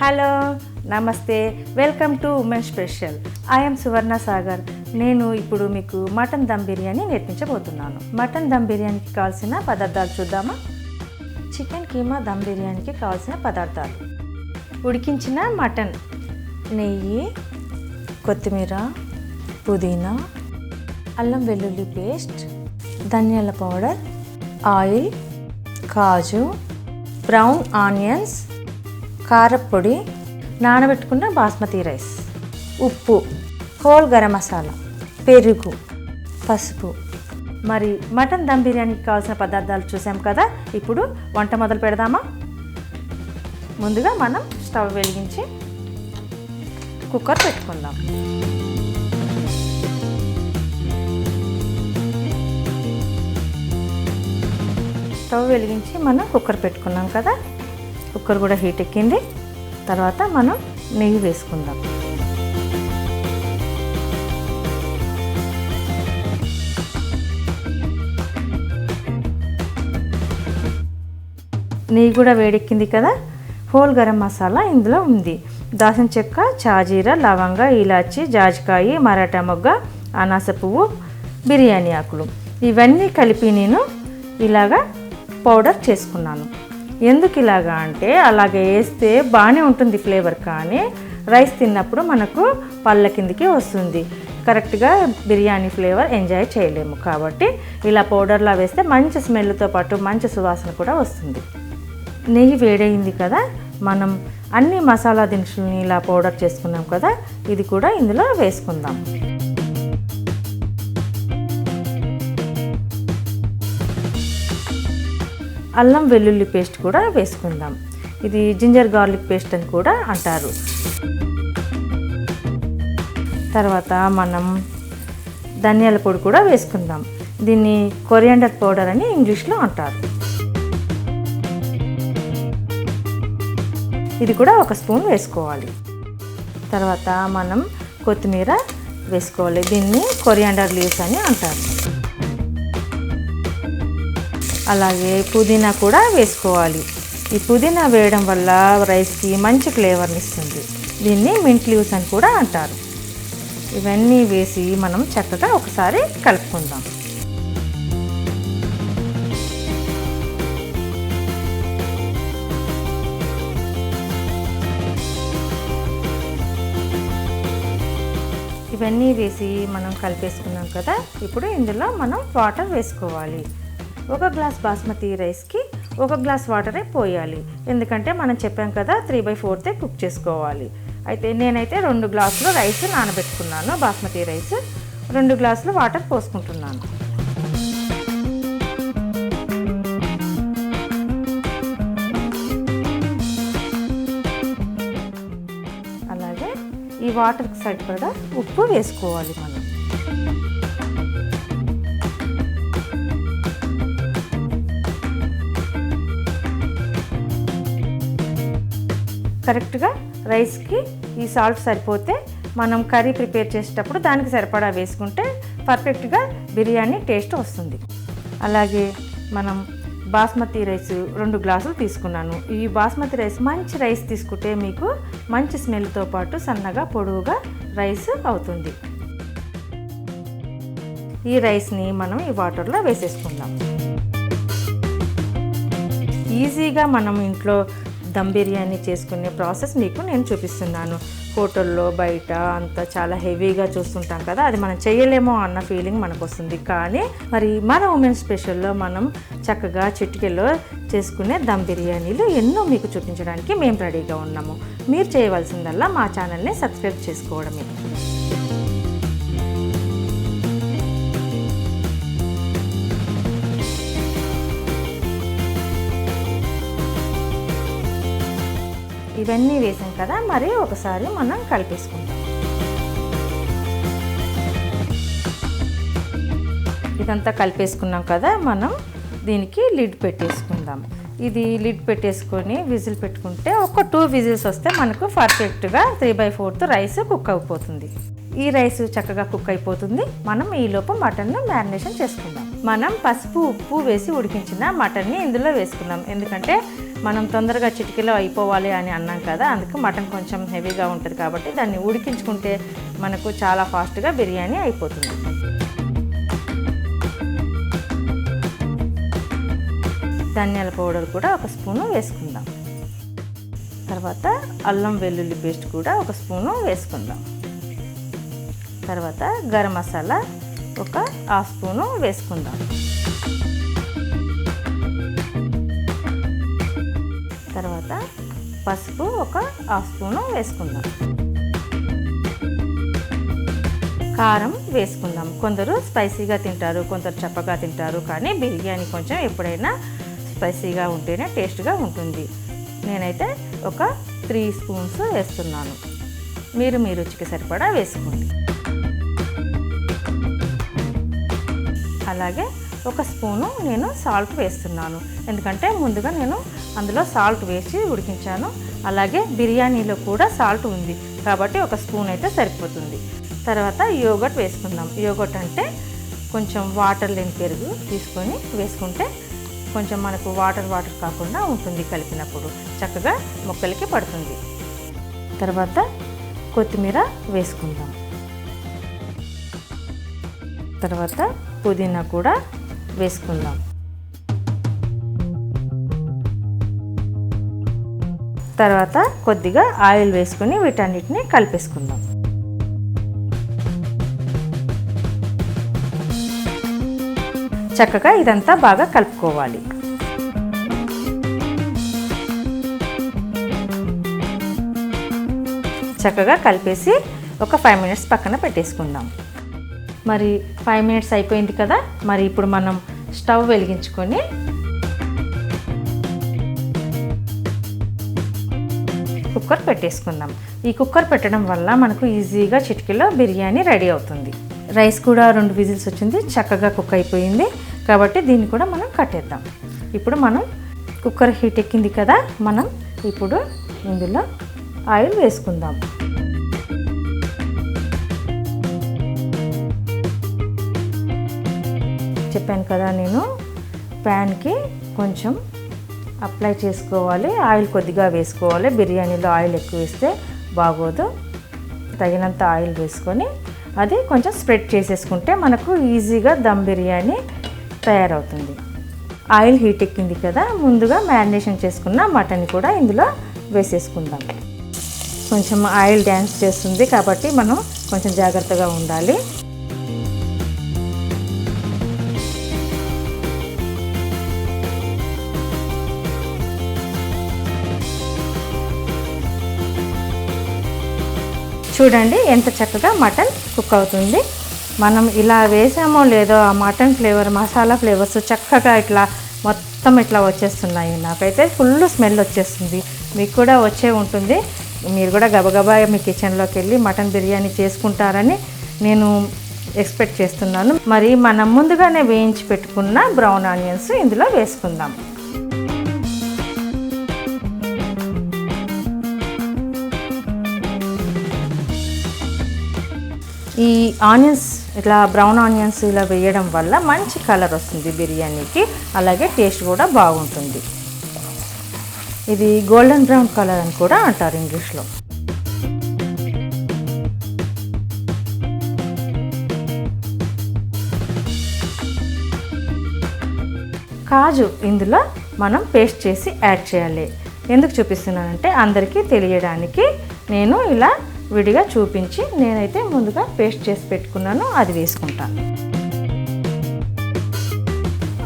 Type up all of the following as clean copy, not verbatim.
Hello నమస్తే, welcome to women special. I'm Suvarna Sagar. నేను ఇప్పుడు మీకు మటన్ దమ్ బిర్యానీ నేర్పించబోతున్నాను. మటన్ దమ్ బిర్యానీకి కావాల్సిన పదార్థాలు చూద్దామా. చికెన్ కీమా దమ్ బిర్యానీకి కావాల్సిన పదార్థాలు: ఉడికించిన మటన్, నెయ్యి, కొత్తిమీర, పుదీనా, అల్లం వెల్లుల్లి పేస్ట్, ధనియాల పౌడర్, ఆయిల్, కాజు, బ్రౌన్ ఆనియన్స్, కారపొడి, నానబెట్టుకున్న బాస్మతి రైస్, ఉప్పు, హోల్ గరం మసాలా, పెరుగు, పసుపు. మరి మటన్ దమ్ బిర్యానీకి కావాల్సిన పదార్థాలు చూసాం కదా. ఇప్పుడు వంట మొదలు పెడదామా. ముందుగా మనం స్టవ్ వెలిగించి కుక్కర్ పెట్టుకుందాం. స్టవ్ వెలిగించి మనం కుక్కర్ పెట్టుకున్నాం కదా. కుక్కర్ కూడా హీట్ ఎక్కింది. తర్వాత మనం నెయ్యి వేసుకుందాం. నెయ్యి కూడా వేడెక్కింది కదా. హోల్ గరం మసాలా ఇందులో ఉంది. దాల్చిన చెక్క, చాజీరా, లవంగ, ఇలాచి, జాజికాయ, మరాఠా మొగ్గ, అనాస పువ్వు, బిర్యానీ ఆకులు ఇవన్నీ కలిపి నేను ఇలాగా పౌడర్ చేసుకున్నాను. ఎందుకు ఇలాగా అంటే అలాగే వేస్తే బాగానే ఉంటుంది ఫ్లేవర్, కానీ రైస్ తిన్నప్పుడు మనకు పళ్ళ కిందికి వస్తుంది. కరెక్ట్గా బిర్యానీ ఫ్లేవర్ ఎంజాయ్ చేయలేము. కాబట్టి ఇలా పౌడర్లా వేస్తే మంచి స్మెల్తో పాటు మంచి సువాసన కూడా వస్తుంది. నెయ్యి వేడైంది కదా. మనం అన్ని మసాలా దినుసులని ఇలా పౌడర్ చేసుకున్నాం కదా, ఇది కూడా ఇందులో వేసుకుందాం. అల్లం వెల్లుల్లి పేస్ట్ కూడా వేసుకుందాం. ఇది జింజర్ గార్లిక్ పేస్ట్ అని కూడా అంటారు. తర్వాత మనం ధనియాల పొడి కూడా వేసుకుందాం. దీన్ని కొరియాండర్ పౌడర్ అని ఇంగ్లీష్లో అంటారు. ఇది కూడా 1 స్పూన్ వేసుకోవాలి. తర్వాత మనం కొత్తిమీర వేసుకోవాలి. దీన్ని కొరియాండర్ లీవ్స్ అని అంటారు. అలాగే పుదీనా కూడా వేసుకోవాలి. ఈ పుదీనా వేయడం వల్ల రైస్కి మంచి ఫ్లేవర్ని ఇస్తుంది. దీన్ని మింట్ లీవ్స్ అని కూడా అంటారు. ఇవన్నీ వేసి మనం చక్కగా ఒకసారి కలుపుకుందాం. ఇవన్నీ వేసి మనం కలిపేసుకున్నాం కదా. ఇప్పుడు ఇందులో మనం వాటర్ వేసుకోవాలి. 1 గ్లాస్ బాస్మతి రైస్కి 1 గ్లాస్ వాటరే పోయాలి. ఎందుకంటే మనం చెప్పాం కదా 3/4 కుక్ చేసుకోవాలి. అయితే నేనైతే 2 గ్లాసులు రైస్ నానబెట్టుకున్నాను. బాస్మతి రైస్ 2 గ్లాసులు వాటర్ పోసుకుంటున్నాను. అలాగే ఈ వాటర్కి సరిపడా ఉప్పు వేసుకోవాలి. మనం కరెక్ట్గా రైస్కి ఈ సాల్ట్ సరిపోతే మనం కర్రీ ప్రిపేర్ చేసేటప్పుడు దానికి సరిపడా వేసుకుంటే పర్ఫెక్ట్గా బిర్యానీ టేస్ట్ వస్తుంది. అలాగే మనం బాస్మతి రైస్ 2 గ్లాసులు తీసుకున్నాను. ఈ బాస్మతి రైస్ మంచి రైస్ తీసుకుంటే మీకు మంచి స్మెల్తో పాటు సన్నగా పొడవుగా రైస్ అవుతుంది. ఈ రైస్ని మనం ఈ వాటర్లో వేసేసుకుందాం. ఈజీగా మనం ఇంట్లో దమ్ బిర్యానీ చేసుకునే ప్రాసెస్ మీకు నేను చూపిస్తున్నాను. హోటల్లో బయట అంతా చాలా హెవీగా చూస్తుంటాం కదా, అది మనం చేయలేమో అన్న ఫీలింగ్ మనకు వస్తుంది. కానీ మరి మన ఉమెన్ స్పెషల్లో మనం చక్కగా చిటికెలో చేసుకునే దమ్ బిర్యానీలు ఎన్నో మీకు చూపించడానికి మేము రెడీగా ఉన్నాము. మీరు చేయవలసిందల్లా మా ఛానల్ని సబ్స్క్రైబ్ చేసుకోవడమే. ఇవన్నీ వేసాం కదా, మరి ఒకసారి మనం కలిపేసుకుందాం. ఇదంతా కలిపేసుకున్నాం కదా. మనం దీనికి లిడ్ పెట్టేసుకుందాం. ఇది లిడ్ పెట్టేసుకొని విజిల్ పెట్టుకుంటే ఒక 2 విజిల్స్ వస్తే మనకు పర్ఫెక్ట్గా 3/4 రైస్ కుక్ అయిపోతుంది. ఈ రైస్ చక్కగా కుక్ అయిపోతుంది. మనం ఈలోపు మటన్ను మ్యారినేషన్ చేసుకుందాం. మనం పసుపు ఉప్పు వేసి ఉడికించిన మటన్ని ఇందులో వేసుకుందాం. ఎందుకంటే మనం తొందరగా చిటికలో అయిపోవాలి అని అన్నాం కదా, అందుకు మటన్ కొంచెం హెవీగా ఉంటుంది కాబట్టి దాన్ని ఉడికించుకుంటే మనకు చాలా ఫాస్ట్గా బిర్యానీ అయిపోతుంది. ధనియాల పౌడర్ కూడా 1 స్పూను వేసుకుందాం. తర్వాత అల్లం వెల్లుల్లి పేస్ట్ కూడా 1 స్పూను వేసుకుందాం. తర్వాత గరం మసాలా 1/2 స్పూను వేసుకుందాం. తర్వాత పసుపు 1/2 స్పూను వేసుకుందాం. కారం వేసుకుందాం. కొందరు స్పైసీగా తింటారు, కొందరు చప్పగా తింటారు, కానీ బిర్యానీ కొంచెం ఎప్పుడైనా స్పైసీగా ఉంటేనే టేస్ట్గా ఉంటుంది. నేనైతే 3 స్పూన్స్ వేస్తున్నాను. మీరు మీ రుచికి సరిపడా వేసుకోండి. అలాగే 1 స్పూను నేను సాల్ట్ వేస్తున్నాను, ఎందుకంటే ముందుగా నేను అందులో సాల్ట్ వేసి ఉడికించాను. అలాగే బిర్యానీలో కూడా సాల్ట్ ఉంది కాబట్టి 1 స్పూన్ అయితే సరిపోతుంది. తర్వాత యోగర్ట్ వేసుకుందాం. యోగర్ట్ అంటే కొంచెం వాటర్ లేని పెరుగు తీసుకొని వేసుకుంటే కొంచెం మనకు వాటర్ కాకుండా ఉంటుంది, కలిపినప్పుడు చక్కగా ముక్కలకి పడుతుంది. తర్వాత కొత్తిమీర వేసుకుందాం. తర్వాత పుదీనా కూడా వేసుకుందాం. తర్వాత కొద్దిగా ఆయిల్ వేసుకొని వీటన్నిటిని కలిపేసుకుందాం. చక్కగా ఇదంతా బాగా కలుపుకోవాలి. చక్కగా కలిపేసి 5 మినిట్స్ పక్కన పెట్టేసుకుందాం. మరి 5 మినిట్స్ అయిపోయింది కదా, మరి ఇప్పుడు మనం స్టవ్ వెలిగించుకొని కుక్కర్ పెట్టేసుకుందాం. ఈ కుక్కర్ పెట్టడం వల్ల మనకు ఈజీగా చిటికెలో బిర్యానీ రెడీ అవుతుంది. రైస్ కూడా 2 విజిల్స్ వచ్చింది, చక్కగా కుక్ అయిపోయింది కాబట్టి దీన్ని కూడా మనం కట్టేద్దాం. ఇప్పుడు మనం కుక్కర్ హీట్ ఎక్కింది కదా, మనం ఇప్పుడు ఇందులో ఆయిల్ వేసుకుందాం. చెప్పాను కదా నేను ప్యాన్కి కొంచెం అప్లై చేసుకోవాలి, ఆయిల్ కొద్దిగా వేసుకోవాలి. బిర్యానీలో ఆయిల్ ఎక్కువ వేస్తే బాగోదు. తగినంత ఆయిల్ వేసుకొని అది కొంచెం స్ప్రెడ్ చేసేసుకుంటే మనకు ఈజీగా దమ్ బిర్యానీ తయారవుతుంది. ఆయిల్ హీట్ ఎక్కింది కదా, ముందుగా మ్యారినేషన్ చేసుకున్న మటన్ కూడా ఇందులో వేసేసుకుందాం. కొంచెం ఆయిల్ డ్యాన్స్ చేస్తుంది కాబట్టి మనం కొంచెం జాగ్రత్తగా ఉండాలి. చూడండి ఎంత చక్కగా మటన్ కుక్ అవుతుంది. మనం ఇలా వేసామో లేదో ఆ మటన్ ఫ్లేవర్, మసాలా ఫ్లేవర్స్ చక్కగా ఇట్లా మొత్తం ఇట్లా వచ్చేస్తున్నాయి. నాకైతే ఫుల్ స్మెల్ వచ్చేస్తుంది, మీకు కూడా వచ్చే ఉంటుంది. మీరు కూడా గబగబా మీ కిచెన్లోకి వెళ్ళి మటన్ బిర్యానీ చేసుకుంటారని నేను ఎక్స్పెక్ట్ చేస్తున్నాను. మరి మనం ముందుగానే వేయించి పెట్టుకున్న బ్రౌన్ ఆనియన్స్ ఇందులో వేసుకుందాం. ఈ ఆనియన్స్ ఇట్లా బ్రౌన్ ఆనియన్స్ ఇలా వేయడం వల్ల మంచి కలర్ వస్తుంది బిర్యానీకి, అలాగే టేస్ట్ కూడా బాగుంటుంది. ఇది గోల్డెన్ బ్రౌన్ కలర్ అని కూడా అంటారు ఇంగ్లీష్లో. కాజు ఇందులో మనం పేస్ట్ చేసి యాడ్ చేయాలి. ఎందుకు చూపిస్తున్నానంటే అందరికీ తెలియడానికి నేను ఇలా విడిగా చూపించి, నేనైతే ముందుగా పేస్ట్ చేసి పెట్టుకున్నాను, అది వేసుకుంటాను.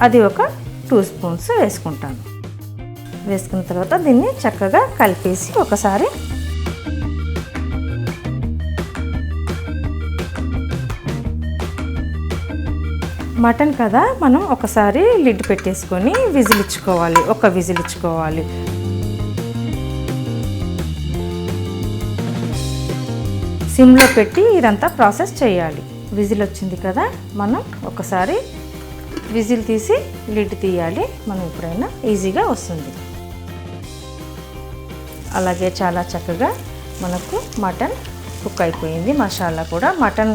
అది 2 స్పూన్స్ వేసుకుంటాను. వేసుకున్న తర్వాత దీన్ని చక్కగా కలిపేసి ఒకసారి మటన్ కదా, మనం ఒకసారి లిడ్ పెట్టేసుకొని విజిల్ ఇచ్చుకోవాలి. 1 విజిల్ ఇచ్చుకోవాలి. సిమ్లో పెట్టి ఇదంతా ప్రాసెస్ చేయాలి. విజిల్ వచ్చింది కదా, మనం ఒకసారి విజిల్ తీసి లిడ్ తీయాలి. మనం ఎప్పుడైనా ఈజీగా వస్తుంది. అలాగే చాలా చక్కగా మనకు మటన్ కుక్ అయిపోయింది. మసాలా కూడా మటన్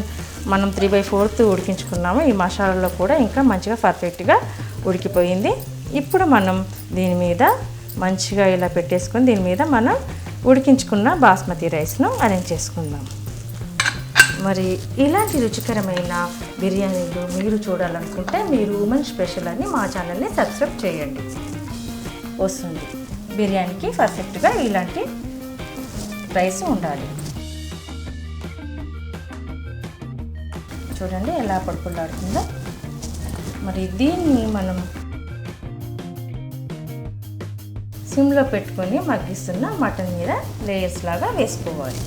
మనం 3/4 ఉడికించుకున్నాము. ఈ మసాలాలో కూడా ఇంకా మంచిగా పర్ఫెక్ట్గా ఉడికిపోయింది. ఇప్పుడు మనం దీని మీద మంచిగా ఇలా పెట్టేసుకొని దీని మీద మనం ఉడికించుకున్న బాస్మతి రైస్ను అరేంజ్ చేసుకుందాం. మరి ఇలాంటి రుచికరమైన బిర్యానీలు మీరు చూడాలనుకుంటే మీరు ఉమెన్ స్పెషల్ అని మా ఛానల్ని సబ్స్క్రైబ్ చేయండి. వస్తుంది బిర్యానీకి పర్ఫెక్ట్గా ఇలాంటి రైస్ ఉండాలి. చూడండి ఎలా పడుకులాడుతుందో. మరి దీన్ని మనం సిమ్లో పెట్టుకొని మగ్గిస్తున్న మటన్ మీద లేయర్స్ లాగా వేసుకోవాలి.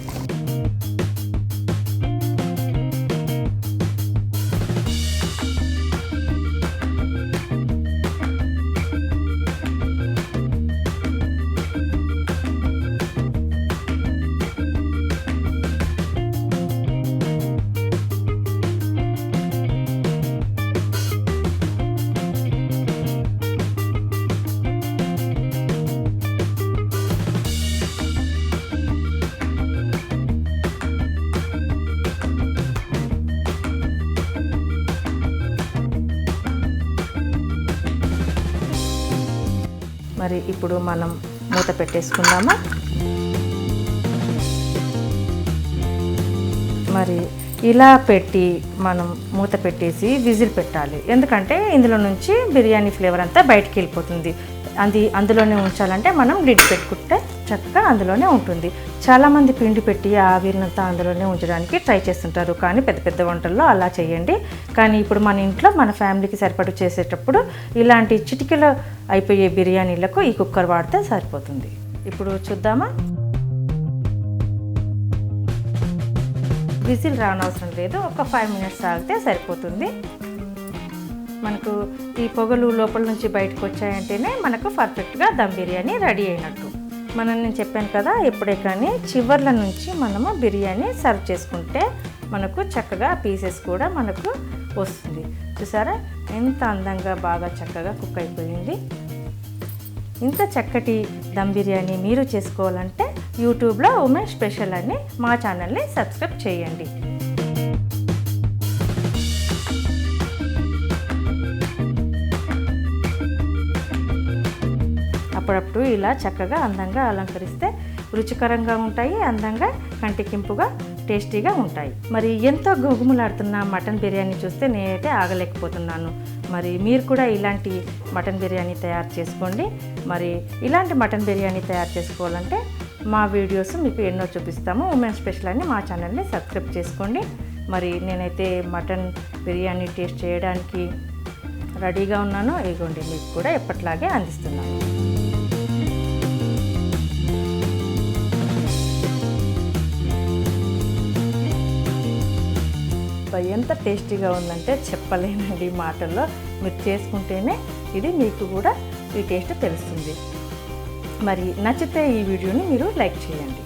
మరి ఇప్పుడు మనం మూత పెట్టేసుకుందామా. మరి ఇలా పెట్టి మనం మూత పెట్టేసి విజిల్ పెట్టాలి. ఎందుకంటే ఇందులో నుంచి బిర్యానీ ఫ్లేవర్ అంతా బయటికి వెళ్ళిపోతుంది. అందులోనే ఉంచాలంటే మనం లిడ్ పెట్టుకుంటే చక్కగా అందులోనే ఉంటుంది. చాలామంది పిండి పెట్టి ఆవిరినంతా అందులోనే ఉంచడానికి ట్రై చేస్తుంటారు, కానీ పెద్ద పెద్ద వంటల్లో అలా చేయండి. కానీ ఇప్పుడు మన ఇంట్లో మన ఫ్యామిలీకి సరిపడు చేసేటప్పుడు ఇలాంటి చిటికెలో అయిపోయే బిర్యానీలకు ఈ కుక్కర్ వాడితే సరిపోతుంది. ఇప్పుడు చూద్దామా. విజిల్ రానవసరం లేదు, ఒక 5 మినిట్స్ ఆగితే సరిపోతుంది. మనకు ఈ పొగలు లోపల నుంచి బయటకు వచ్చాయంటేనే మనకు పర్ఫెక్ట్గా దమ్ బిర్యానీ రెడీ అయినట్టు. నేను చెప్పాను కదా, ఎప్పుడే కానీ చివర్ల నుంచి మనము బిర్యానీ సర్వ్ చేసుకుంటే మనకు చక్కగా పీసెస్ కూడా మనకు వస్తుంది. చూసారా ఎంత అందంగా బాగా చక్కగా కుక్ అయిపోయింది. ఇంత చక్కటి దమ్ బిర్యానీ మీరు చేసుకోవాలంటే యూట్యూబ్లో ఉమెన్ స్పెషల్ అని మా ఛానల్ని సబ్స్క్రైబ్ చేయండి. అప్పుడప్పుడు ఇలా చక్కగా అందంగా అలంకరిస్తే రుచికరంగా ఉంటాయి, అందంగా కంటికింపుగా టేస్టీగా ఉంటాయి. మరి ఎంతో గుమగుమలాడుతున్న మటన్ బిర్యానీ చూస్తే నేనైతే ఆగలేకపోతున్నాను. మరి మీరు కూడా ఇలాంటి మటన్ బిర్యానీ తయారు చేసుకోండి. మరి ఇలాంటి మటన్ బిర్యానీ తయారు చేసుకోవాలంటే మా వీడియోస్ మీకు ఎన్నో చూపిస్తాము. ఉమెన్ స్పెషల్ అని మా ఛానల్ని సబ్స్క్రైబ్ చేసుకోండి. మరి నేనైతే మటన్ బిర్యానీ టేస్ట్ చేయడానికి రెడీగా ఉన్నాను. ఇదిగోండి మీకు కూడా ఎప్పట్లాగే అందిస్తున్నాను. ఎంత టేస్టీగా ఉందంటే చెప్పలేనండి మాటల్లో. మీరు చేసుకుంటేనే ఇది మీకు కూడా ఈ టేస్ట్ తెలుస్తుంది. మరి నచ్చితే ఈ వీడియోని మీరు లైక్ చేయండి.